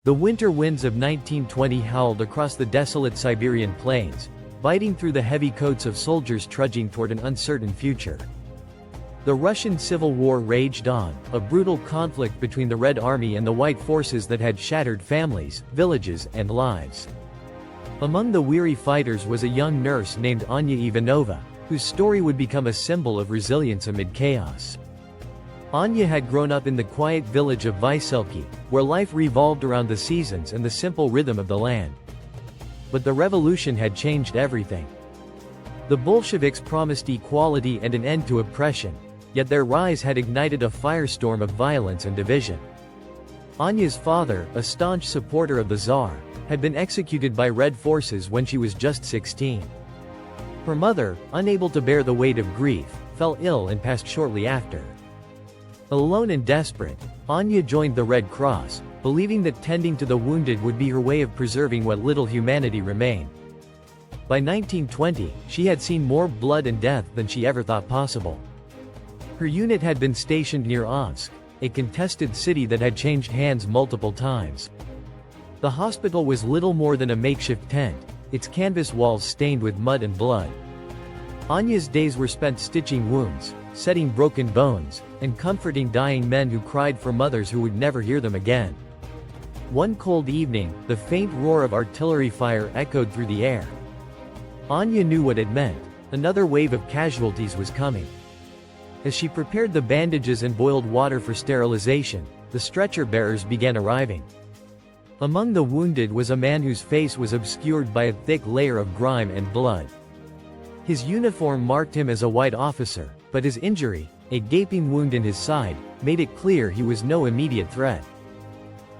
The winter winds of 1920 howled across the desolate Siberian plains, biting through the heavy coats of soldiers trudging toward an uncertain future. The Russian Civil War raged on, a brutal conflict between the Red Army and the White forces that had shattered families, villages, and lives. Among the weary fighters was a young nurse named Anya Ivanova, whose story would become a symbol of resilience amid chaos. Anya had grown up in the quiet village of Vyselki, where life revolved around the seasons and the simple rhythm of the land. But the revolution had changed everything. The Bolsheviks promised equality and an end to oppression, yet their rise had ignited a firestorm of violence and division. Anya's father, a staunch supporter of the Tsar, had been executed by Red forces when she was just 16. Her mother, unable to bear the weight of grief, fell ill and passed shortly after. Alone and desperate, Anya joined the Red Cross, believing that tending to the wounded would be her way of preserving what little humanity remained. By 1920, she had seen more blood and death than she ever thought possible. Her unit had been stationed near Omsk, a contested city that had changed hands multiple times. The hospital was little more than a makeshift tent, its canvas walls stained with mud and blood. Anya's days were spent stitching wounds, setting broken bones, and comforting dying men who cried for mothers who would never hear them again. One cold evening, the faint roar of artillery fire echoed through the air. Anya knew what it meant. Another wave of casualties was coming. As she prepared the bandages and boiled water for sterilization, the stretcher bearers began arriving. Among the wounded was a man whose face was obscured by a thick layer of grime and blood. His uniform marked him as a white officer, but his injury, a gaping wound in his side, made it clear he was no immediate threat.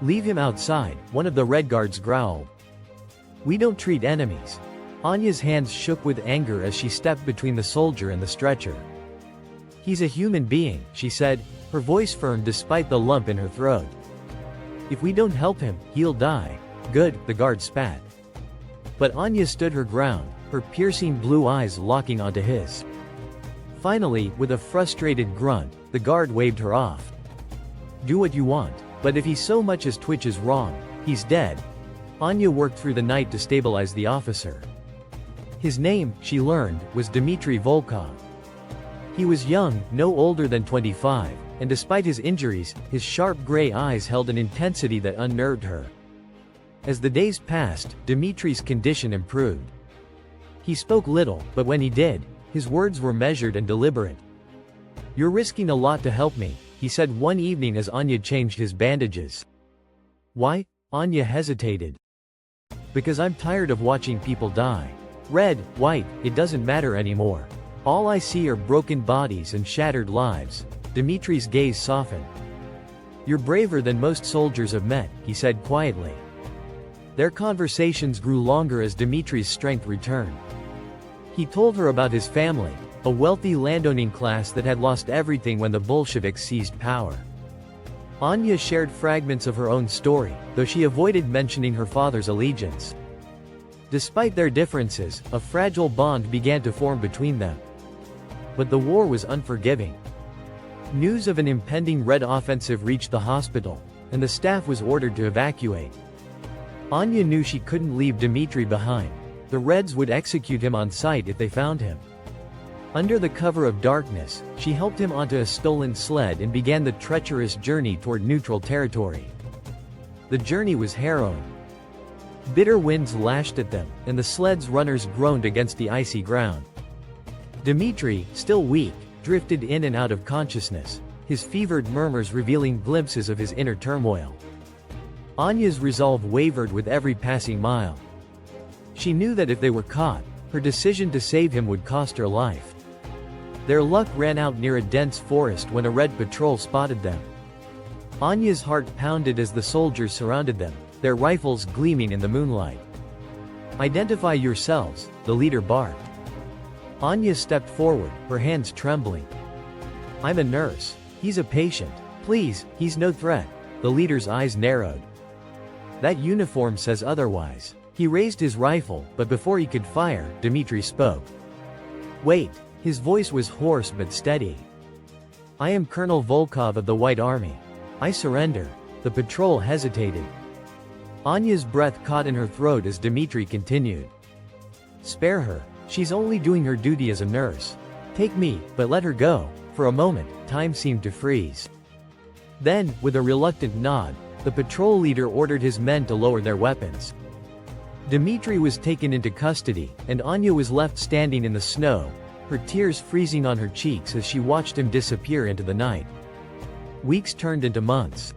"Leave him outside," one of the Red Guards growled. "We don't treat enemies." Anya's hands shook with anger as she stepped between the soldier and the stretcher. "He's a human being," she said, her voice firm despite the lump in her throat. "If we don't help him, he'll die." "Good," the guard spat. But Anya stood her ground, her piercing blue eyes locking onto his. Finally, with a frustrated grunt, the guard waved her off. "Do what you want, but if he so much as twitches wrong, he's dead." Anya worked through the night to stabilize the officer. His name, she learned, was Dmitry Volkov. He was young, no older than 25, and despite his injuries, his sharp gray eyes held an intensity that unnerved her. As the days passed, Dmitry's condition improved. He spoke little, but when he did, his words were measured and deliberate. "You're risking a lot to help me," he said one evening as Anya changed his bandages. "Why?" Anya hesitated. "Because I'm tired of watching people die. Red, white, it doesn't matter anymore. All I see are broken bodies and shattered lives." Dmitry's gaze softened. "You're braver than most soldiers I've met," he said quietly. Their conversations grew longer as Dmitry's strength returned. He told her about his family, a wealthy landowning class that had lost everything when the Bolsheviks seized power. Anya shared fragments of her own story, though she avoided mentioning her father's allegiance. Despite their differences, a fragile bond began to form between them. But the war was unforgiving. News of an impending Red offensive reached the hospital, and the staff was ordered to evacuate. Anya knew she couldn't leave Dmitry behind. The Reds would execute him on sight if they found him. Under the cover of darkness, she helped him onto a stolen sled and began the treacherous journey toward neutral territory. The journey was harrowing. Bitter winds lashed at them, and the sled's runners groaned against the icy ground. Dmitry, still weak, drifted in and out of consciousness, his fevered murmurs revealing glimpses of his inner turmoil. Anya's resolve wavered with every passing mile. She knew that if they were caught, her decision to save him would cost her life. Their luck ran out near a dense forest when a Red patrol spotted them. Anya's heart pounded as the soldiers surrounded them, their rifles gleaming in the moonlight. "Identify yourselves," the leader barked. Anya stepped forward, her hands trembling. "I'm a nurse. He's a patient. Please, he's no threat." The leader's eyes narrowed. "That uniform says otherwise." He raised his rifle, but before he could fire, Dmitry spoke. "Wait." His voice was hoarse but steady. "I am Colonel Volkov of the White Army. I surrender." The patrol hesitated. Anya's breath caught in her throat as Dmitri continued. Spare her. She's only doing her duty as a nurse. Take me, but let her go. For a moment, time seemed to freeze. Then, with a reluctant nod, the patrol leader ordered his men to lower their weapons. Dmitri was taken into custody, and Anya was left standing in the snow, her tears freezing on her cheeks as she watched him disappear into the night. Weeks turned into months.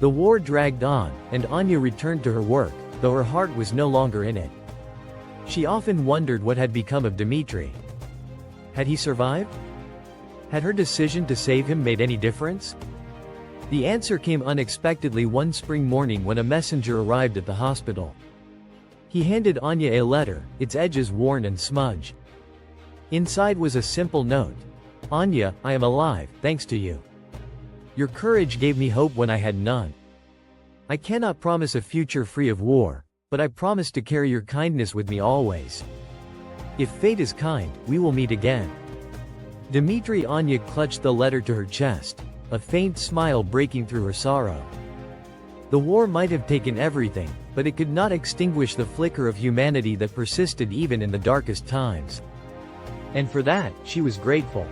The war dragged on, and Anya returned to her work, though her heart was no longer in it. She often wondered what had become of Dmitri. Had he survived? Had her decision to save him made any difference? The answer came unexpectedly one spring morning when a messenger arrived at the hospital. He handed Anya a letter, its edges worn and smudged. Inside was a simple note. Anya, I am alive, thanks to you. Your courage gave me hope when I had none. I cannot promise a future free of war, but I promise to carry your kindness with me always. If fate is kind, we will meet again. Dmitri. Anya clutched the letter to her chest, a faint smile breaking through her sorrow. The war might have taken everything, but it could not extinguish the flicker of humanity that persisted even in the darkest times. And for that, she was grateful.